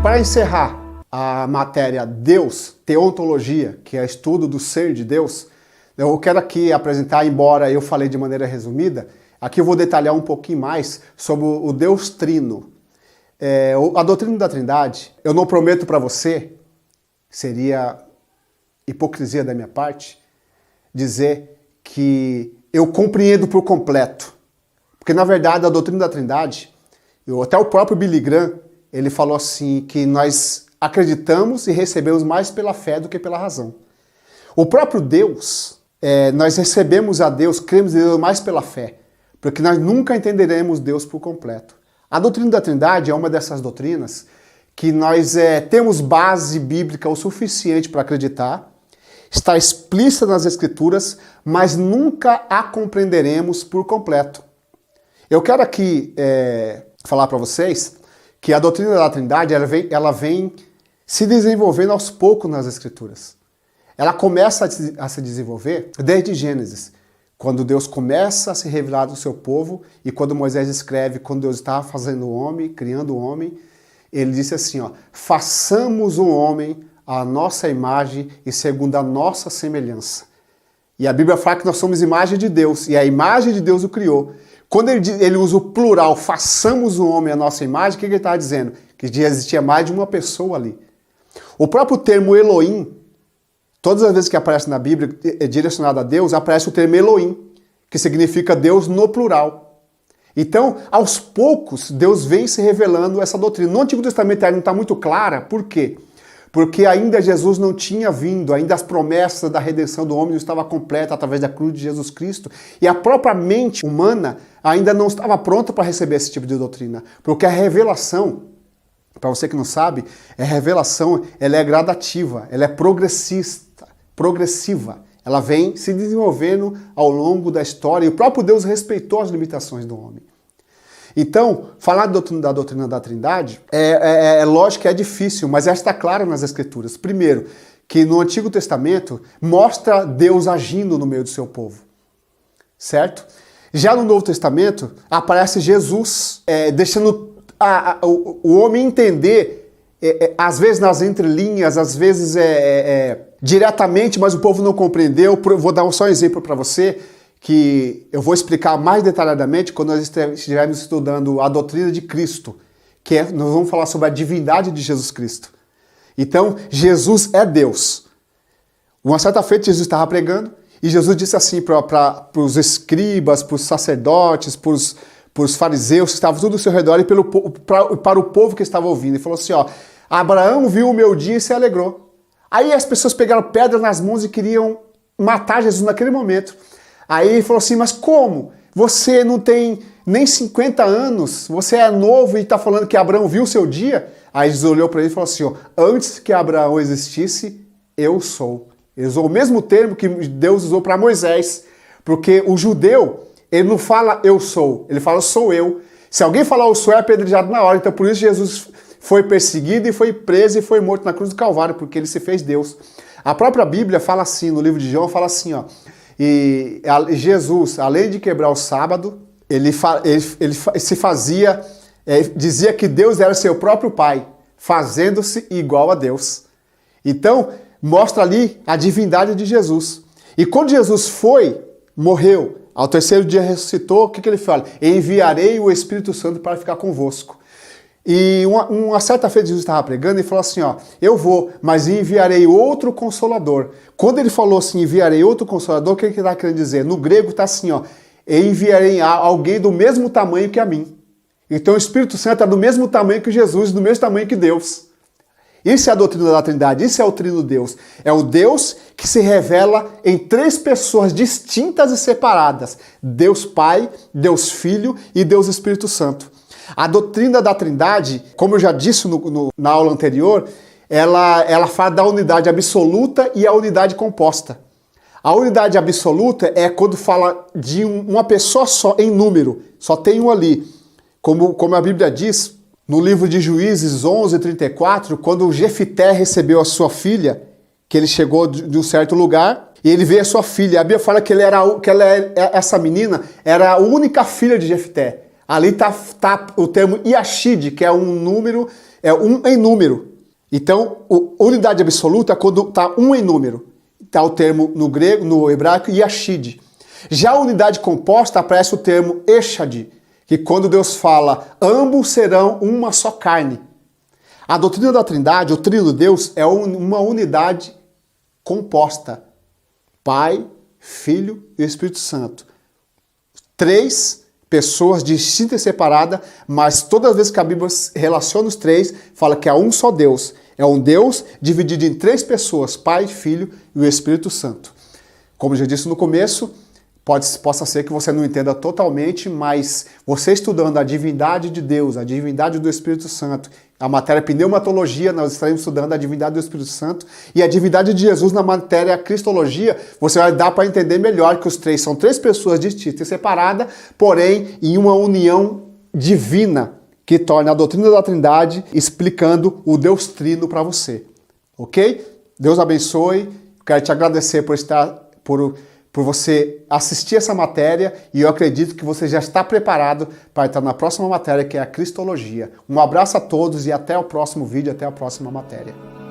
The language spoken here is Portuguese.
para encerrar a matéria Deus, teontologia, que é estudo do ser de Deus, eu quero aqui apresentar, embora eu falei de maneira resumida, aqui eu vou detalhar um pouquinho mais sobre o Deus Trino. A doutrina da Trindade, eu não prometo para você, seria hipocrisia da minha parte, dizer que eu compreendo por completo. Porque na verdade a doutrina da Trindade, até o próprio Billy Graham, ele falou assim que nós acreditamos e recebemos mais pela fé do que pela razão. O próprio Deus, nós recebemos a Deus, cremos em Deus mais pela fé, porque nós nunca entenderemos Deus por completo. A doutrina da Trindade é uma dessas doutrinas que nós temos base bíblica o suficiente para acreditar, está explícita nas Escrituras, mas nunca a compreenderemos por completo. Eu quero aqui falar para vocês que a doutrina da Trindade ela vem se desenvolvendo aos poucos nas Escrituras. Ela começa a se desenvolver desde Gênesis, quando Deus começa a se revelar do seu povo, e quando Moisés escreve, quando Deus estava fazendo o homem, criando o homem, ele disse assim, ó, façamos o homem à nossa imagem e segundo a nossa semelhança. E a Bíblia fala que nós somos imagem de Deus, e a imagem de Deus o criou. Quando ele usa o plural, façamos o homem à nossa imagem, o que ele está dizendo? Que já existia mais de uma pessoa ali. O próprio termo Elohim, todas as vezes que aparece na Bíblia direcionado a Deus, aparece o termo Elohim, que significa Deus no plural. Então, aos poucos, Deus vem se revelando essa doutrina. No Antigo Testamento ela não está muito clara, por quê? Porque ainda Jesus não tinha vindo, ainda as promessas da redenção do homem não estavam completas através da cruz de Jesus Cristo, e a própria mente humana ainda não estava pronta para receber esse tipo de doutrina. Porque a revelação, para você que não sabe, a revelação ela é gradativa, ela é progressiva. Ela vem se desenvolvendo ao longo da história, e o próprio Deus respeitou as limitações do homem. Então, falar da doutrina da Trindade é lógico que é difícil, mas ela está clara nas Escrituras. Primeiro, que no Antigo Testamento mostra Deus agindo no meio do seu povo, certo? Já no Novo Testamento aparece Jesus deixando o homem entender, às vezes nas entrelinhas, às vezes diretamente, mas o povo não compreendeu. Vou dar só um exemplo para você, que eu vou explicar mais detalhadamente quando nós estivermos estudando a doutrina de Cristo, nós vamos falar sobre a divindade de Jesus Cristo. Então, Jesus é Deus. Uma certa feita, Jesus estava pregando, e Jesus disse assim para os escribas, para os sacerdotes, para os fariseus que estavam tudo ao seu redor, e para o povo que estava ouvindo. Ele falou assim, ó, Abraão viu o meu dia e se alegrou. Aí as pessoas pegaram pedras nas mãos e queriam matar Jesus naquele momento. Aí ele falou assim, mas como? Você não tem nem 50 anos, você é novo e está falando que Abraão viu o seu dia? Aí Jesus olhou para ele e falou assim, ó, antes que Abraão existisse, eu sou. Ele usou o mesmo termo que Deus usou para Moisés, porque o judeu, ele não fala eu sou, ele fala sou eu. Se alguém falar eu sou, é apedrejado na hora. Então por isso Jesus foi perseguido e foi preso e foi morto na cruz do Calvário, porque ele se fez Deus. A própria Bíblia fala assim, no livro de João, fala assim, ó, e Jesus, além de quebrar o sábado, ele se fazia, dizia que Deus era seu próprio Pai, fazendo-se igual a Deus. Então, mostra ali a divindade de Jesus. E quando Jesus morreu, ao terceiro dia ressuscitou, o que ele fala? Enviarei o Espírito Santo para ficar convosco. E uma certa feita Jesus estava pregando e falou assim, ó, eu vou, mas enviarei outro Consolador. Quando ele falou assim, enviarei outro Consolador, o que ele está querendo dizer? No grego está assim, ó, enviarei alguém do mesmo tamanho que a mim. Então o Espírito Santo é do mesmo tamanho que Jesus, do mesmo tamanho que Deus. Isso é a doutrina da Trindade, isso é o Trino Deus. É o Deus que se revela em três pessoas distintas e separadas. Deus Pai, Deus Filho e Deus Espírito Santo. A doutrina da Trindade, como eu já disse na aula anterior, ela fala da unidade absoluta e a unidade composta. A unidade absoluta é quando fala de uma pessoa só, em número, só tem um ali. Como a Bíblia diz, no livro de Juízes 11:34, quando Jefité recebeu a sua filha, que ele chegou de um certo lugar, e ele veio a sua filha. A Bíblia fala que essa menina era a única filha de Jefité. Ali está o termo Yashid, que é um número é um em número. Então, unidade absoluta é quando está um em número. Está o termo no grego, no hebraico, yashid. Já a unidade composta aparece o termo echad, que quando Deus fala, ambos serão uma só carne. A doutrina da Trindade, o Trino de Deus, é uma unidade composta. Pai, Filho e Espírito Santo. 3 pessoas distintas e separadas, mas todas as vezes que a Bíblia relaciona os 3, fala que há um só Deus. É um Deus dividido em 3 pessoas, Pai, Filho e o Espírito Santo. Como eu já disse no começo, possa ser que você não entenda totalmente, mas você estudando a divindade de Deus, a divindade do Espírito Santo, a matéria pneumatologia, nós estaremos estudando a divindade do Espírito Santo, e a divindade de Jesus na matéria cristologia, você vai dar para entender melhor que os 3 são 3 pessoas distintas e separadas, porém em uma união divina, que torna a doutrina da Trindade explicando o Deus Trino para você. Ok? Deus abençoe. Quero te agradecer por você assistir essa matéria e eu acredito que você já está preparado para estar na próxima matéria, que é a Cristologia. Um abraço a todos e até o próximo vídeo, até a próxima matéria.